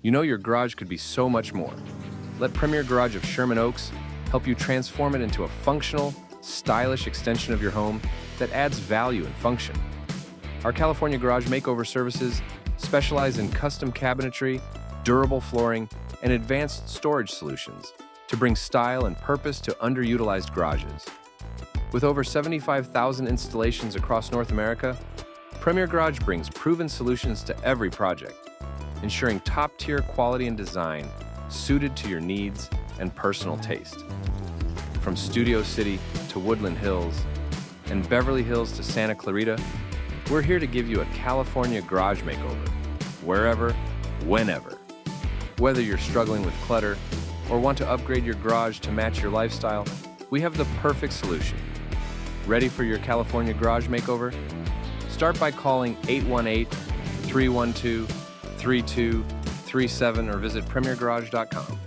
You know your garage could be so much more. Let Premier Garage of Sherman Oaks help you transform it into a functional, stylish extension of your home that adds value and function. Our California Garage Makeover services specialize in custom cabinetry, durable flooring, and advanced storage solutions to bring style and purpose to underutilized garages. With over 75,000 installations across North America, Premier Garage brings proven solutions to every project, ensuring top-tier quality and design suited to your needs and personal taste. From Studio City to Woodland Hills and Beverly Hills to Santa Clarita, we're here to give you a California garage makeover, wherever, whenever. Whether you're struggling with clutter or want to upgrade your garage to match your lifestyle, we have the perfect solution. Ready for your California garage makeover? Start by calling 818-312-3237 or visit PremierGarage.com.